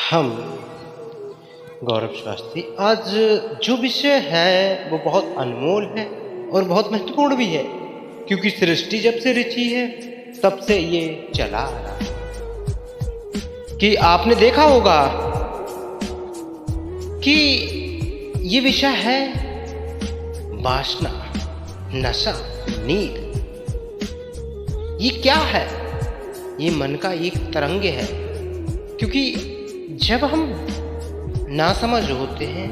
हम गौरव शास्त्री आज जो विषय है वो बहुत अनमोल है और बहुत महत्वपूर्ण भी है, क्योंकि सृष्टि जब से रची है तब से ये चला आ रहा है। कि आपने देखा होगा कि ये विषय है वासना, नशा, नींद। ये क्या है? ये मन का एक तरंग है, क्योंकि जब हम नासमझ होते हैं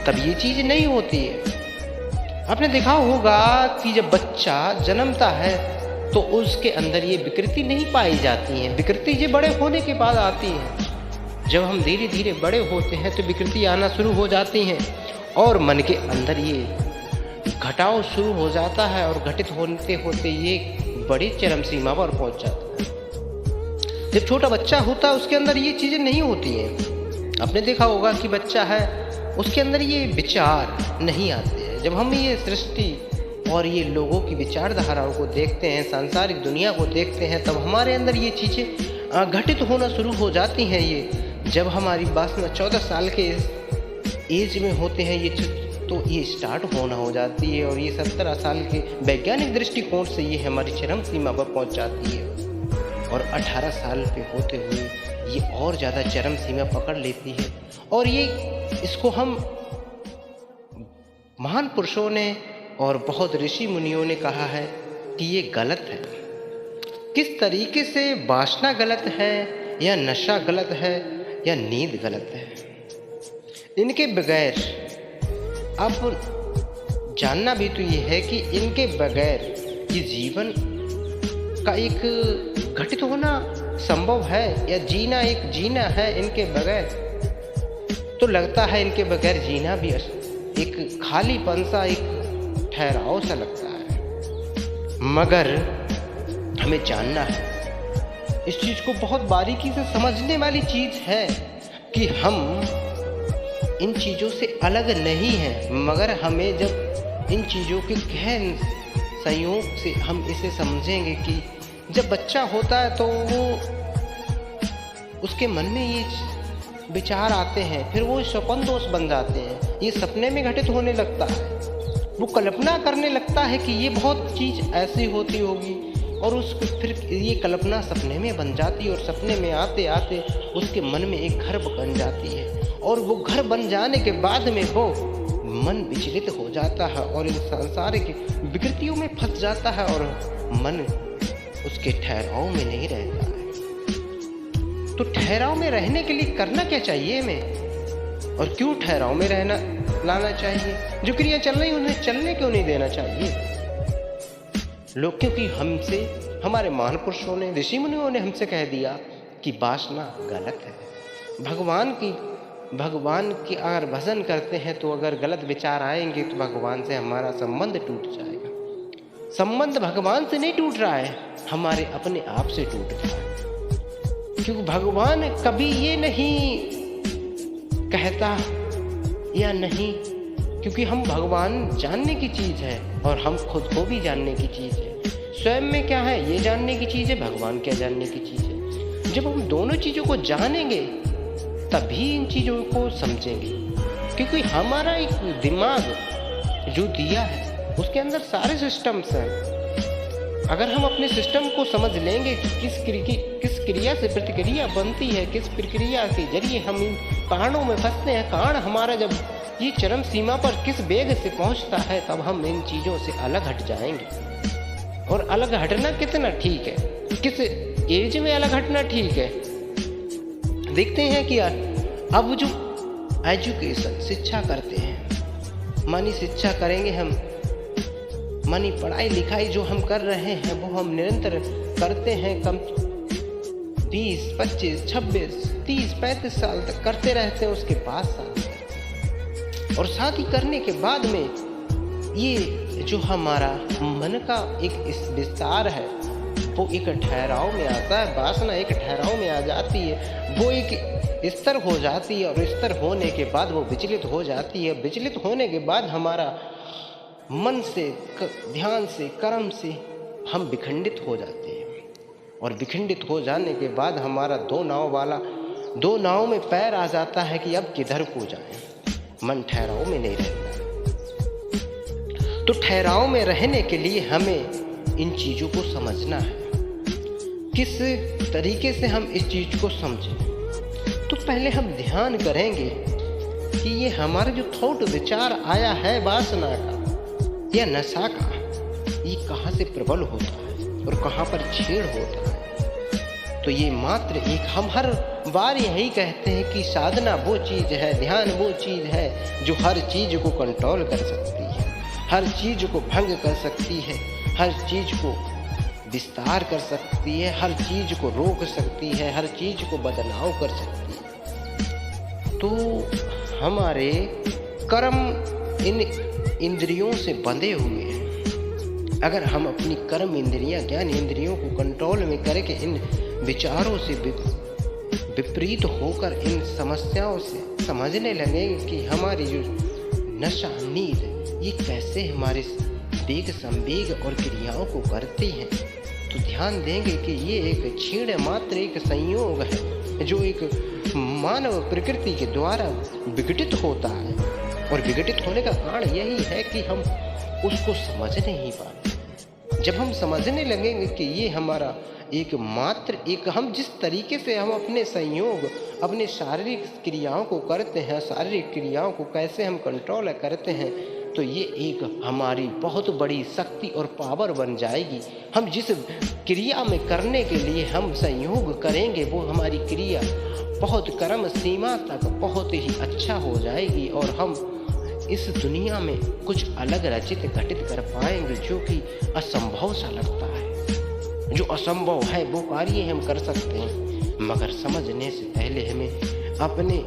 तब ये चीज नहीं होती है। आपने देखा होगा कि जब बच्चा जन्मता है तो उसके अंदर ये विकृति नहीं पाई जाती है। विकृति ये बड़े होने के बाद आती है। जब हम धीरे धीरे बड़े होते हैं तो विकृति आना शुरू हो जाती हैं और मन के अंदर ये घटाव शुरू हो जाता है और घटित होते होते ये बड़ी चरम सीमा पर पहुंच जाता है। जब छोटा बच्चा होता है उसके अंदर ये चीज़ें नहीं होती हैं। आपने देखा होगा कि बच्चा है उसके अंदर ये विचार नहीं आते हैं। जब हम ये सृष्टि और ये लोगों की विचारधाराओं को देखते हैं, सांसारिक दुनिया को देखते हैं, तब हमारे अंदर ये चीज़ें घटित होना शुरू हो जाती हैं। ये जब हमारी वासना 14 साल के एज में होते हैं तो ये स्टार्ट होना हो जाती है और ये 17 साल के वैज्ञानिक दृष्टिकोण से ये हमारी चरम सीमा पर पहुंच जाती है और 18 साल पे होते हुए ये और ज़्यादा चरम सीमा पकड़ लेती है। और ये इसको हम महान पुरुषों ने और बहुत ऋषि मुनियों ने कहा है कि ये गलत है। किस तरीके से वासना गलत है या नशा गलत है या नींद गलत है, इनके बगैर अब जानना भी तो ये है कि इनके बगैर ये जीवन का एक घटित होना संभव है या जीना एक जीना है इनके बगैर। तो लगता है इनके बगैर जीना भी एक खालीपन सा, एक ठहराव सा लगता है। मगर हमें जानना है, इस चीज को बहुत बारीकी से समझने वाली चीज है कि हम इन चीजों से अलग नहीं हैं। मगर हमें जब इन चीजों के गहन संयोग से हम इसे समझेंगे कि जब बच्चा होता है तो वो उसके मन में ये विचार आते हैं, फिर वो स्वप्न दोष बन जाते हैं, ये सपने में घटित होने लगता है। वो कल्पना करने लगता है कि ये बहुत चीज़ ऐसी होती होगी और उसको फिर ये कल्पना सपने में बन जाती है और सपने में आते आते उसके मन में एक घर बन जाती है और वो घर बन जाने के बाद में वो मन विचलित हो जाता है और इन सांसारिक विकृतियों में फंस जाता है और मन उसके ठहराव में नहीं रहता है। तो ठहराव में रहने के लिए करना क्या चाहिए हमें, और क्यों ठहराव में रहना लाना चाहिए? जो क्रिया चल रही उन्हें चलने क्यों नहीं देना चाहिए लोग? क्योंकि हमसे हमारे महान पुरुषों ने, ऋषि मुनियों ने हमसे कह दिया कि वासना गलत है। भगवान की अगर भजन करते हैं तो अगर गलत विचार आएंगे तो भगवान से हमारा संबंध टूट जाएगा। संबंध भगवान से नहीं टूट रहा है, हमारे अपने आप से टूट रहा है। क्योंकि भगवान कभी ये नहीं कहता या नहीं, क्योंकि हम भगवान जानने की चीज़ है और हम खुद को भी जानने की चीज़ है। स्वयं में क्या है ये जानने की चीज़ है, भगवान क्या जानने की चीज़ है। जब हम दोनों चीज़ों को जानेंगे तभी इन चीज़ों को समझेंगे। क्योंकि हमारा एक दिमाग जो दिया है उसके अंदर सारे सिस्टम्स हैं। अगर हम अपने सिस्टम को समझ लेंगे कि किस क्रिया से प्रतिक्रिया बनती है, किस प्रक्रिया के जरिए हम इन कारणों में फंसते हैं, कारण हमारा जब ये चरम सीमा पर किस वेग से पहुंचता है, तब हम इन चीज़ों से अलग हट जाएंगे। और अलग हटना कितना ठीक है, किस एज में अलग हटना ठीक है, देखते हैं कि अब जो एजुकेशन शिक्षा करते हैं, मानी शिक्षा करेंगे हम, मानी पढ़ाई लिखाई जो हम कर रहे हैं वो हम निरंतर करते हैं, कम 20, 25, 26, 30, 35 साल तक करते रहते हैं। उसके बाद शादी, और शादी करने के बाद में ये जो हमारा मन का एक इस विस्तार है वो एक ठहराव में आता है। वासना एक ठहराव में आ जाती है, वो एक स्तर हो जाती है और स्तर होने के बाद वो विचलित हो जाती है। विचलित होने के बाद हमारा मन से, ध्यान से, कर्म से हम विखंडित हो जाते हैं और विखंडित हो जाने के बाद हमारा दो नाव वाला दो नाव में पैर आ जाता है कि अब किधर को जाएं, मन ठहराव में नहीं रहता। तो ठहराव में रहने के लिए हमें इन चीज़ों को समझना है। किस तरीके से हम इस चीज़ को समझें? तो पहले हम ध्यान करेंगे कि ये हमारा जो थॉट विचार आया है वासना का या नशा का, ये कहाँ से प्रबल होता है और कहाँ पर छेड़ होता है। तो ये मात्र एक, हम हर बार यही कहते हैं कि साधना वो चीज़ है, ध्यान वो चीज़ है जो हर चीज़ को कंट्रोल कर सकती है, हर चीज़ को भंग कर सकती है, हर चीज़ को विस्तार कर सकती है, हर चीज़ को रोक सकती है, हर चीज़ को बदलाव कर सकती है। तो हमारे कर्म इन इंद्रियों से बंधे हुए हैं। अगर हम अपनी कर्म इंद्रियां, ज्ञान इंद्रियों को कंट्रोल में करके इन विचारों से विपरीत होकर इन समस्याओं से समझने लगेंगे कि हमारी जो नशा, नींद, ये कैसे हमारे वेग, संवेग और क्रियाओं को करती हैं, तो ध्यान देंगे कि ये एक क्षीण मात्र एक संयोग है जो एक मानव प्रकृति के द्वारा विघटित होता है। और विघटित होने का कारण यही है कि हम उसको समझ नहीं पाते। जब हम समझने लगेंगे कि ये हमारा एक मात्र एक, हम जिस तरीके से हम अपने संयोग, अपने शारीरिक क्रियाओं को करते हैं, शारीरिक क्रियाओं को कैसे हम कंट्रोल करते हैं, तो ये एक हमारी बहुत बड़ी शक्ति और पावर बन जाएगी। हम जिस क्रिया में करने के लिए हम संयोग करेंगे वो हमारी क्रिया बहुत कर्म सीमा तक बहुत ही अच्छा हो जाएगी और हम इस दुनिया में कुछ अलग रचित घटित कर पाएंगे जो कि असंभव सा लगता है। जो असंभव है वो कार्य हम कर सकते हैं, मगर समझने से पहले हमें अपने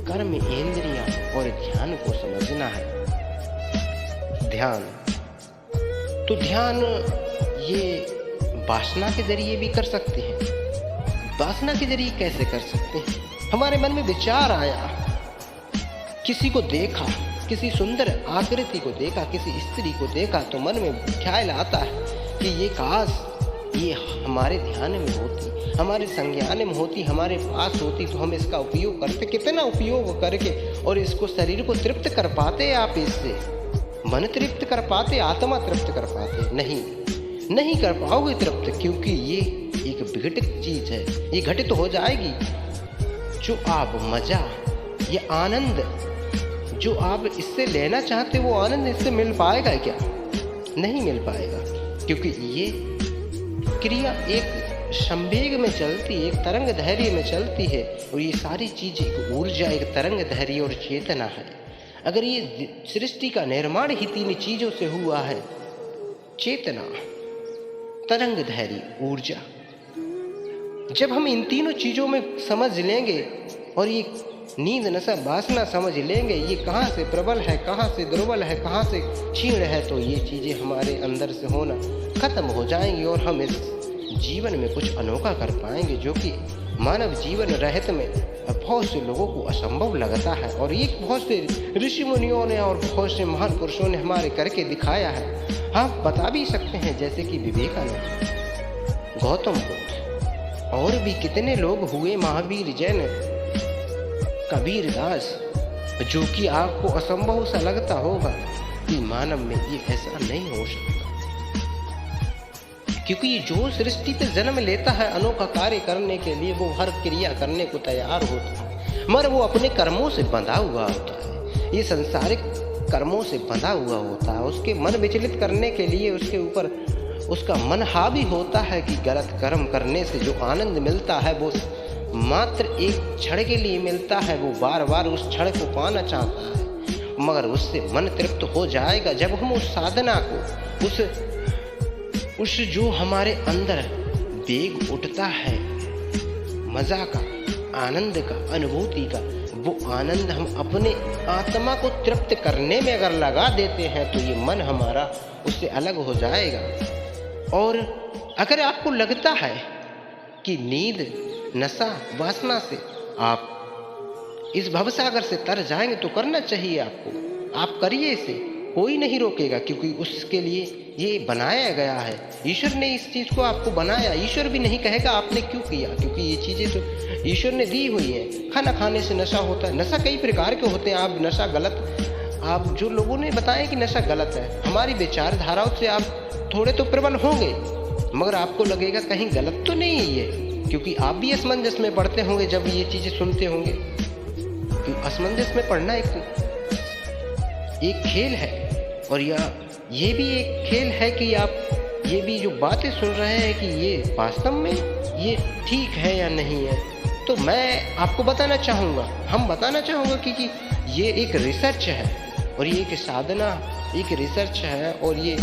कर्म, इंद्रियां और ध्यान को समझना है। ध्यान, तो ध्यान ये वासना के जरिए भी कर सकते हैं। वासना के जरिए कैसे कर सकते हैं? हमारे मन में विचार आया, किसी को देखा, किसी सुंदर आकृति को देखा, किसी स्त्री को देखा, तो मन में ख्याल आता है कि ये काश ये हमारे ध्यान में होती, हमारे संज्ञान में होती, हमारे पास होती, तो हम इसका उपयोग करते। कितना उपयोग करके और इसको शरीर को तृप्त कर पाते आप इससे? मन तृप्त कर पाते, आत्मा तृप्त कर पाते? नहीं कर पाओगे तृप्त, क्योंकि ये एक विघटित चीज है, ये घटित हो जाएगी। जो आप मजा, ये आनंद जो आप इससे लेना चाहते, वो आनंद इससे मिल पाएगा क्या? नहीं मिल पाएगा, क्योंकि ये क्रिया एक संवेग में चलती है, एक तरंग धैर्य में चलती है, और ये सारी चीज एक ऊर्जा, एक तरंग धैर्य और चेतना है। अगर ये सृष्टि का निर्माण ही तीन चीजों से हुआ है, चेतना, तरंग धैर्य, ऊर्जा, जब हम इन तीनों चीजों में समझ लेंगे और ये नींद, नशा, वासना समझ लेंगे, ये कहाँ से प्रबल है, कहाँ से दुर्बल है, कहाँ से क्षीण है, तो ये चीजें हमारे अंदर से होना खत्म हो जाएंगी और हम इस जीवन में कुछ अनोखा कर पाएंगे, जो कि मानव जीवन रहत में बहुत से लोगों को असंभव लगता है। और ये बहुत से ऋषि मुनियों ने और बहुत से महान पुरुषों ने हमारे करके दिखाया है। हम बता भी सकते हैं, जैसे कि विवेकानंद, गौतम बुद्ध, और भी कितने लोग हुए, महावीर, जैन, कबीर दास, जो कि आपको असंभव सा लगता होगा कि मानव में ये ऐसा नहीं हो सकता, क्योंकि ये जो सृष्टि पे जन्म लेता है अनोखा कार्य करने के लिए, वो हर क्रिया करने को तैयार होता है, मगर वो अपने कर्मों से बंधा हुआ होता है, ये संसारिक कर्मों से बंधा हुआ होता है। उसके मन विचलित करने के लिए उसके ऊपर उसका मन हावी होता है कि गलत कर्म करने से जो आनंद मिलता है वो मात्र एक क्षण के लिए मिलता है, वो बार बार उस क्षण को पाना चाहता है, मगर उससे मन तृप्त हो जाएगा जब हम उस साधना को, उस जो हमारे अंदर वेग उठता है, मजा का, आनंद का, अनुभूति का, वो आनंद हम अपने आत्मा को तृप्त करने में अगर लगा देते हैं, तो ये मन हमारा उससे अलग हो जाएगा। और अगर आपको लगता है कि नींद, नशा, वासना से आप इस भवसागर से तर जाएंगे, तो करना चाहिए आपको, आप करिए इसे, कोई नहीं रोकेगा, क्योंकि उसके लिए ये बनाया गया है। ईश्वर ने इस चीज़ को आपको बनाया। ईश्वर भी नहीं कहेगा आपने क्यों किया, क्योंकि ये चीज़ें तो ईश्वर ने दी हुई हैं। खाना खाने से नशा होता है। नशा कई प्रकार के होते हैं। आप नशा गलत, आप जो लोगों ने बताया कि नशा गलत है, हमारी विचारधाराओं से आप थोड़े तो प्रबल होंगे, मगर आपको लगेगा कहीं गलत तो नहीं है ये, क्योंकि आप भी असमंजस में पढ़ते होंगे जब ये चीज़ें सुनते होंगे। क्योंकि असमंजस में पढ़ना एक खेल है, और ये भी एक खेल है कि आप ये भी जो बातें सुन रहे हैं कि ये वास्तव में ये ठीक है या नहीं है। तो मैं आपको बताना चाहूँगा, हम बताना चाहूँगा कि ये एक रिसर्च है, और ये एक साधना, एक रिसर्च है, और ये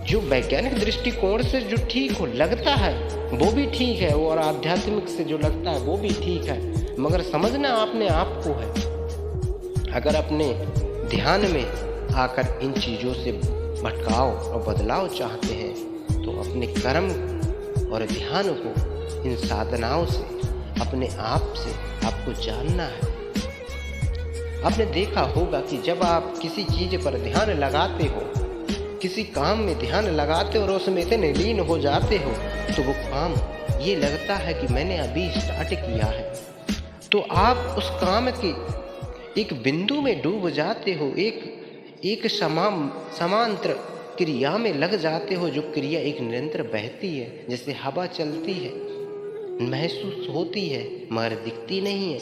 जो वैज्ञानिक दृष्टिकोण से जो ठीक हो लगता है वो भी ठीक है, और आध्यात्मिक से जो लगता है वो भी ठीक है, मगर समझना आपने आप को है। अगर अपने ध्यान में आकर इन चीज़ों से भटकाव और बदलाव चाहते हैं तो अपने कर्म और ध्यान को इन साधनाओं से, अपने आप से आपको जानना है। आपने देखा होगा कि जब आप किसी चीज़ पर ध्यान लगाते हो, किसी काम में ध्यान लगाते हो और उसमें इतने लीन हो जाते हो, तो वो काम ये लगता है कि मैंने अभी स्टार्ट किया है, तो आप उस काम के एक बिंदु में डूब जाते हो, एक समांतर क्रिया में लग जाते हो, जो क्रिया एक निरंतर बहती है, जैसे हवा चलती है, महसूस होती है मगर दिखती नहीं है।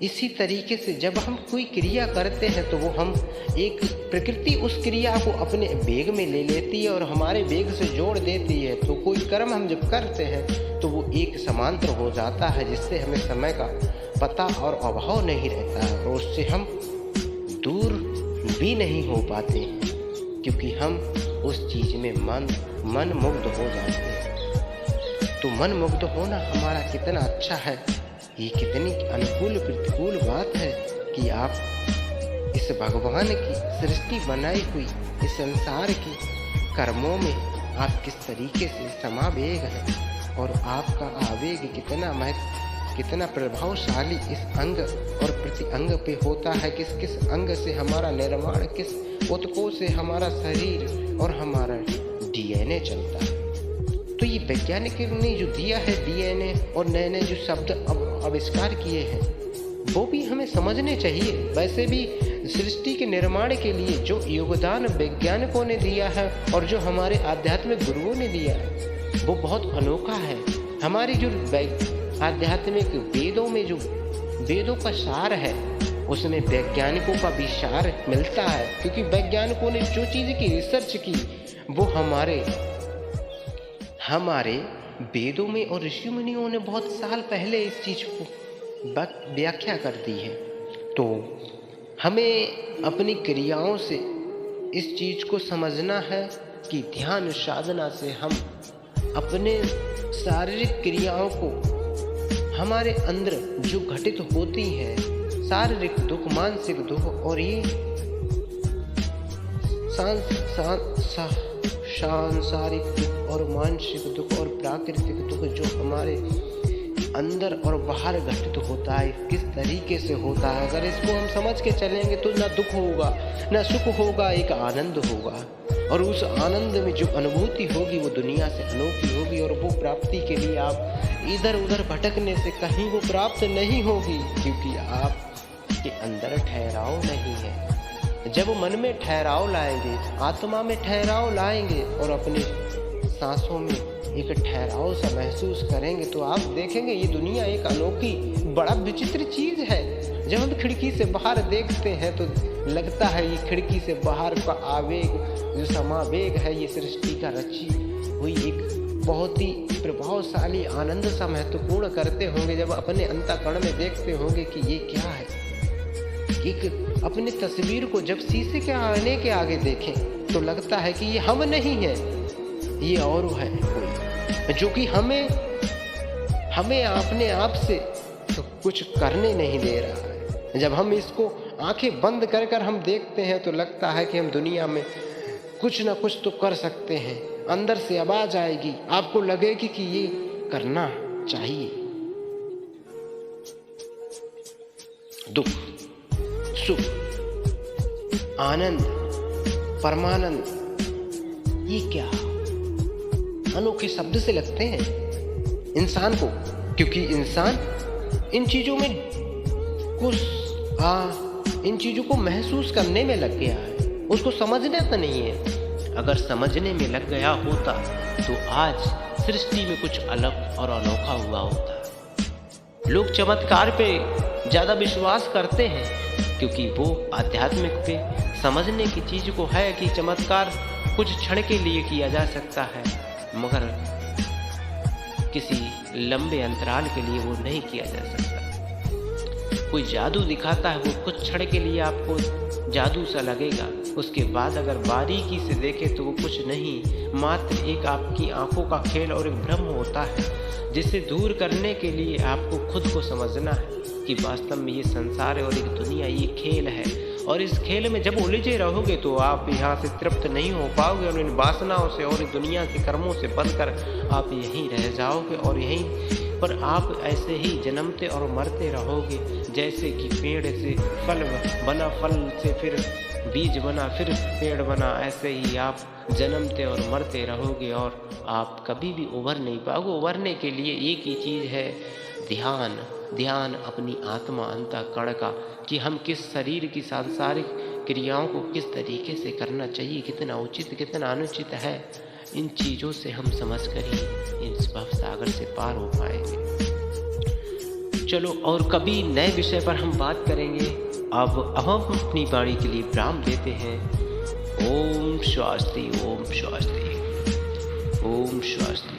इसी तरीके से जब हम कोई क्रिया करते हैं तो वो हम एक प्रकृति उस क्रिया को अपने वेग में ले लेती है और हमारे वेग से जोड़ देती है। तो कोई कर्म हम जब करते हैं तो वो एक समांतर हो जाता है, जिससे हमें समय का पता और अभाव नहीं रहता है, और उससे हम दूर भी नहीं हो पाते हैं, क्योंकि हम उस चीज़ में मन मुग्ध हो जाते हैं। तो मन मुग्ध होना हमारा कितना अच्छा है, ये कितनी अनुकूल प्रतिकूल बात है कि आप इस भगवान की सृष्टि बनाई हुई इस संसार के कर्मों में आप किस तरीके से समावेग हैं, और आपका आवेग कितना प्रभावशाली इस अंग और प्रति अंग पे होता है, किस किस अंग से हमारा निर्माण, किस ऊतकों से हमारा शरीर और हमारा डीएनए चलता है। तो ये वैज्ञानिक ने जो दिया है डीएनए और नए नए जो शब्द आविष्कार किए हैं वो भी हमें समझने चाहिए। वैसे भी सृष्टि के निर्माण के लिए जो योगदान वैज्ञानिकों ने दिया है और जो हमारे आध्यात्मिक गुरुओं ने दिया है वो बहुत अनोखा है। हमारी जो आध्यात्मिक वेदों में जो वेदों का सार है उसमें वैज्ञानिकों का भी सार मिलता है, क्योंकि वैज्ञानिकों ने जो चीज़ की रिसर्च की वो हमारे वेदों में और ऋषि मुनियों ने बहुत साल पहले इस चीज़ को व्याख्या कर दी है। तो हमें अपनी क्रियाओं से इस चीज़ को समझना है कि ध्यान साधना से हम अपने शारीरिक क्रियाओं को, हमारे अंदर जो घटित होती हैं शारीरिक दुख, मानसिक दुख और ये सांसारिक दुख और मानसिक दुख और प्राकृतिक दुख जो हमारे अंदर और बाहर घटित होता है, किस तरीके से होता है, अगर इसको हम समझ के चलेंगे तो ना दुख होगा ना सुख होगा, एक आनंद होगा। और उस आनंद में जो अनुभूति होगी वो दुनिया से अनोखी होगी, और वो प्राप्ति के लिए आप इधर उधर भटकने से कहीं वो प्राप्त नहीं होगी, क्योंकि आपके अंदर ठहराव नहीं है। जब मन में ठहराव लाएंगे, आत्मा में ठहराव लाएंगे और अपने सांसों में एक ठहराव सा महसूस करेंगे तो आप देखेंगे ये दुनिया एक अनोखी बड़ा विचित्र चीज़ है। जब हम खिड़की से बाहर देखते हैं तो लगता है ये खिड़की से बाहर का आवेग जो समावेग है ये सृष्टि का रची हुई एक बहुत ही प्रभावशाली आनंद सा महत्वपूर्ण करते होंगे। जब अपने अंतःकरण में देखते होंगे कि ये क्या है, एक अपनी तस्वीर को जब शीशे के आईने के आगे देखें तो लगता है कि ये हम नहीं है, ये और है कोई, जो कि हमें अपने आप से तो कुछ करने नहीं दे रहा है। जब हम इसको आंखें बंद कर हम देखते हैं तो लगता है कि हम दुनिया में कुछ ना कुछ तो कर सकते हैं। अंदर से आवाज आएगी, आपको लगेगी कि ये करना चाहिए। दुख, सुख, आनंद, परमानंद, ये क्या अनोखे शब्द से लगते हैं इंसान को, क्योंकि इंसान इन चीज़ों में इन चीज़ों को महसूस करने में लग गया है, उसको समझना तो नहीं है। अगर समझने में लग गया होता तो आज सृष्टि में कुछ अलग और अनोखा हुआ होता। लोग चमत्कार पे ज़्यादा विश्वास करते हैं क्योंकि वो आध्यात्मिक पे समझने की चीज़ को है कि चमत्कार कुछ क्षण के लिए किया जा सकता है, मगर किसी लंबे अंतराल के लिए वो नहीं किया जा सकता। कोई जादू दिखाता है, वो कुछ क्षण के लिए आपको जादू सा लगेगा, उसके बाद अगर बारीकी से देखें तो वो कुछ नहीं, मात्र एक आपकी आंखों का खेल और एक भ्रम होता है, जिसे दूर करने के लिए आपको खुद को समझना है कि वास्तव में ये संसार है और एक दुनिया ये खेल है। और इस खेल में जब उलझे रहोगे तो आप यहाँ से तृप्त नहीं हो पाओगे और इन वासनाओं से और इन दुनिया के कर्मों से बंधकर आप यहीं रह जाओगे और यहीं पर आप ऐसे ही जन्मते और मरते रहोगे। जैसे कि पेड़ से फल बना, फल से फिर बीज बना, फिर पेड़ बना, ऐसे ही आप जन्मते और मरते रहोगे और आप कभी भी उभर नहीं पाओगे। उभरने के लिए एक ही चीज़ है, ध्यान। ध्यान अपनी आत्मा अंतःकरण का, कि हम किस शरीर की सांसारिक क्रियाओं को किस तरीके से करना चाहिए, कितना उचित कितना अनुचित है, इन चीज़ों से हम समझ कर ही इस भव सागर से पार हो पाएंगे। चलो और कभी नए विषय पर हम बात करेंगे। अब हम अपनी वाणी के लिए विराम देते हैं। ओम स्वस्ति, ओम स्वस्ति, ओम स्वस्ति।